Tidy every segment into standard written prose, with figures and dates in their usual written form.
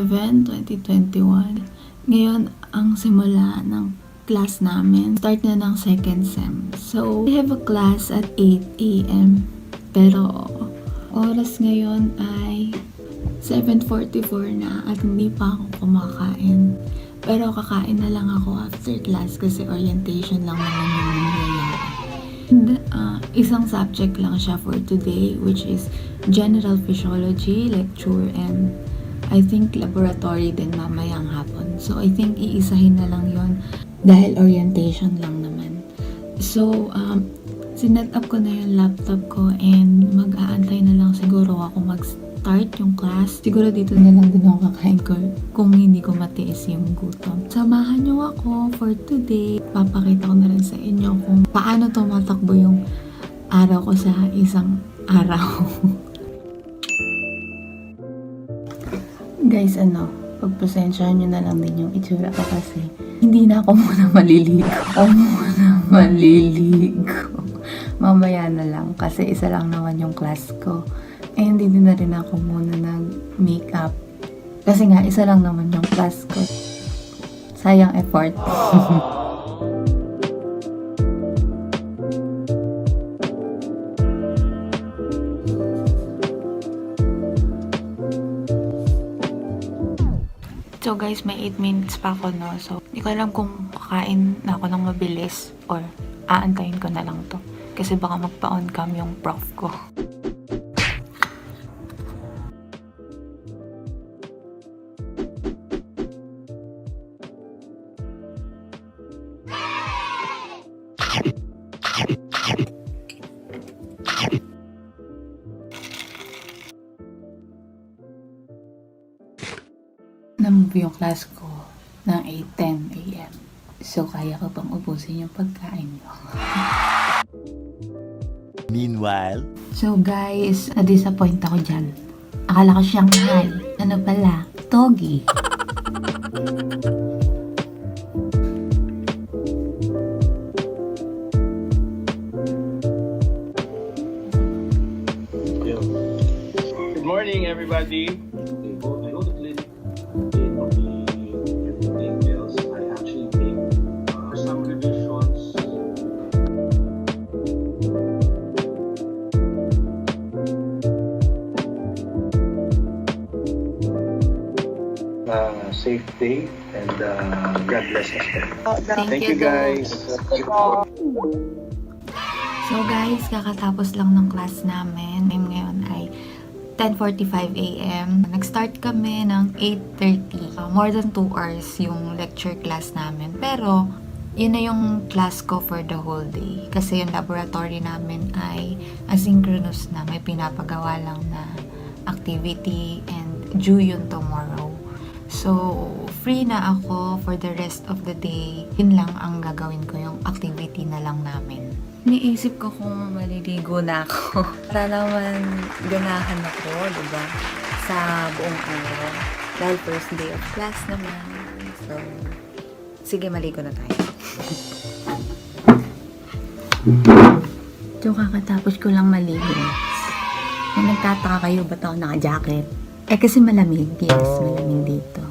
7, 2021. Ngayon ang simula ng class namin. Start na ng second sem. So, we have a class at 8 a.m. Pero, oras ngayon ay 7:44 na at hindi pa ako kumakain. Pero kakain na lang ako after class kasi orientation lang naman yung nangyayari. Isang subject lang siya for today, which is General Physiology lecture, and I think laboratory din mamayang hapon. So I think iisahin na lang yon dahil orientation lang naman. So sinet up ko na yung laptop ko and mag-aantay na lang siguro ako mag-start yung class. Siguro dito na lang din ako kakain ko kung hindi ko matiis yung gutom. Samahan niyo ako for today. Papakita ko na rin sa inyo kung paano tumatakbo yung araw ko sa isang araw. Guys, pagpasensyahan nyo na lang din yung itsura ko kasi hindi na ako muna maliligo. Mamaya na lang kasi isa lang naman yung class ko. Eh, hindi din na rin ako muna nag-makeup. Kasi nga, isa lang naman yung class ko. Sayang effort. So guys, may 8 minutes pa ako, no? So, hindi ko alam kung kakain na ako ng mabilis or aantayin ko na lang to. Kasi baka magpa-on cam yung prof ko. Namove yung class ko ng 8:10 a.m. So, kaya ko pang ubusin yung pagkain nyo. Meanwhile, So, guys, na-disappoint ako dyan. Akala ko Shanghai. Ano pala? Togi. Good morning, everybody. I go to clinic. Everything else, I actually take some revisions. Safe day and God bless us. Thank you guys. So guys, kakatapos lang ng class namin. Ngayon ay 10:45 a.m. Nag-start kami ng 8:30. More than 2 hours yung lecture class namin. Pero, yun na yung class ko for the whole day. Kasi yung laboratory namin ay asynchronous na. May pinapagawa lang na activity and due yun tomorrow. So, free na ako for the rest of the day. Yun lang ang gagawin ko, yung activity na lang namin. Niisip ko kung maliligo na ako. Para naman ganahan ako, diba? Sa buong araw. Dahil first day of class naman. So, sige, maligo na tayo. So, kakatapos ko lang maligo. Kung nagtataka kayo, ba't ako naka-jacket? Eh, kasi malamig. Yes, malamig dito.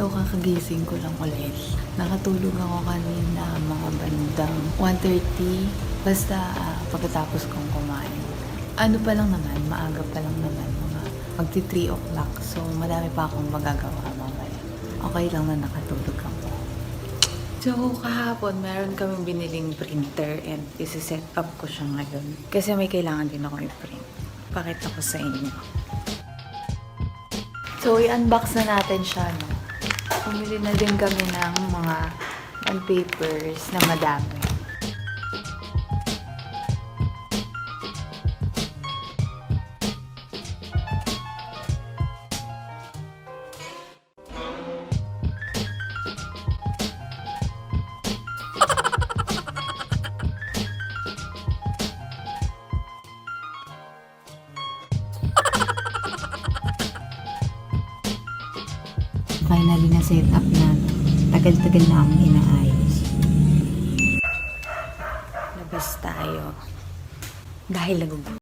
So, kakagising ko lang ulit. Nakatulog ako kanina mga bandang 1:30. Basta pagkatapos kong kumain. Ano pa lang naman, maaga pa lang naman. Mga magti 3 o'clock. So, madami pa akong magagawa mamaya. Okay lang na nakatulog ako. So, kahapon, meron kaming biniling printer and isi-set up ko siya ngayon. Kasi may kailangan din ako i-print. Pakita ko sa inyo. So, i-unbox na natin siya, no? Pumili na din kami ng mga papers na madami. Finally na set up na. Tagal-tagal na akong inaayos. Labas tayo. Dahil nagugulo.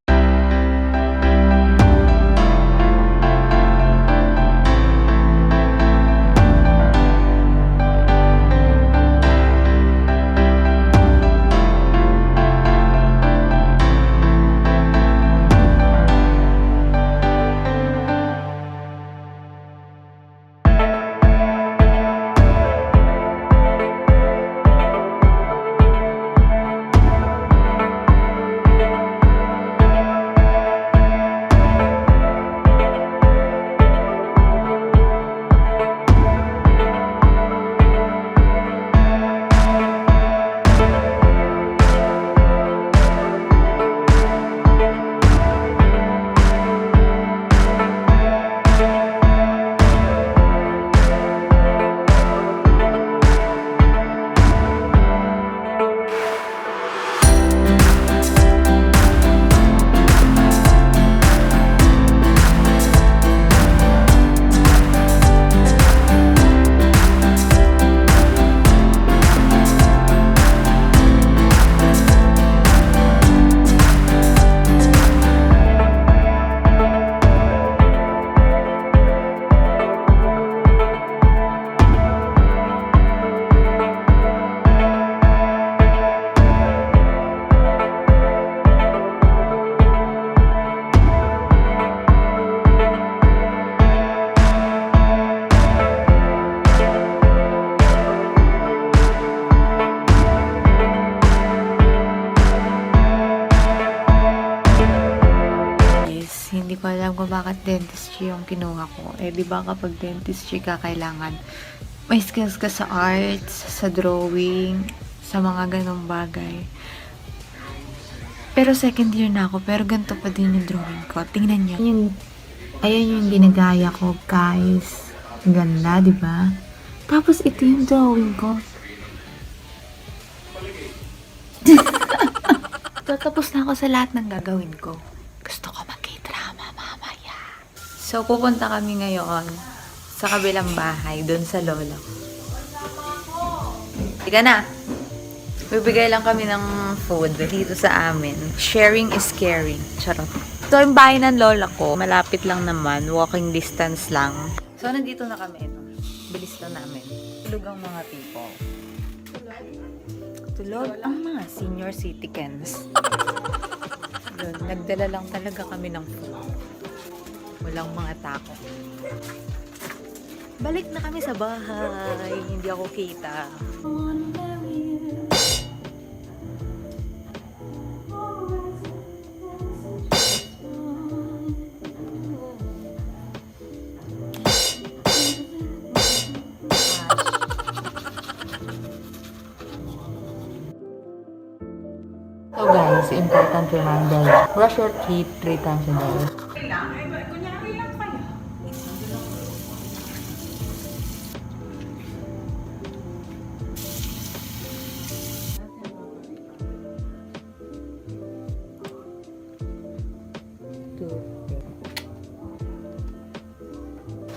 Hindi ko alam kung bakit dentistry yung kinuha ko. Eh, di ba kapag dentistry ka, kailangan may skills ka sa arts, sa drawing, sa mga ganong bagay. Pero second year na ako, pero ganito pa din yung drawing ko. Tingnan niyo. Ayan yung ginagaya ko, guys. Ang ganda, di ba? Tapos ito yung drawing ko. Tapos na ako sa lahat ng gagawin ko. Gusto ko mag-drama mamaya. So, pupunta kami ngayon sa kabilang bahay, doon sa lolo. Tiga na! Bibigay lang kami ng food dito sa amin. Sharing is caring. Charot. So, yung bahay ng lola ko, malapit lang naman. Walking distance lang. So, nandito na kami. No? Bilis lang namin. Tulog ang mga people. Tulog ang mga senior citizens. Yun, nagdala lang talaga kami ng food. Walang mga tao. Balik na kami sa bahay. Hindi ako kita. So guys, important reminder. Brush your teeth 3 times a day.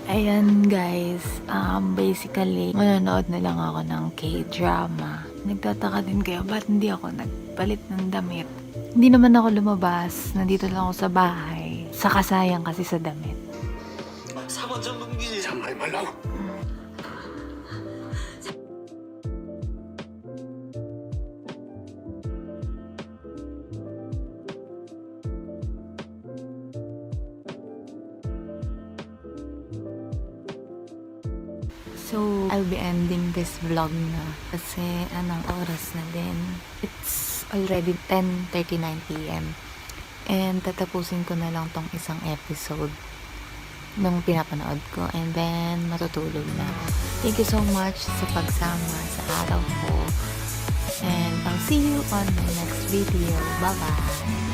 Ayan guys, basically, manonood na lang ako ng K-drama. Nagtataka din kayo, ba't hindi ako nagpalit ng damit? Hindi naman ako lumabas, nandito lang ako sa bahay. Saka sayang kasi sa damit. So, I'll be ending this vlog na kasi anong oras na din. It's already 10:39 p.m. And tatapusin ko na lang tong isang episode nung pinapanood ko and then matutulog na. Thank you so much sa pagsama sa araw ko. And I'll see you on my next video. Bye-bye!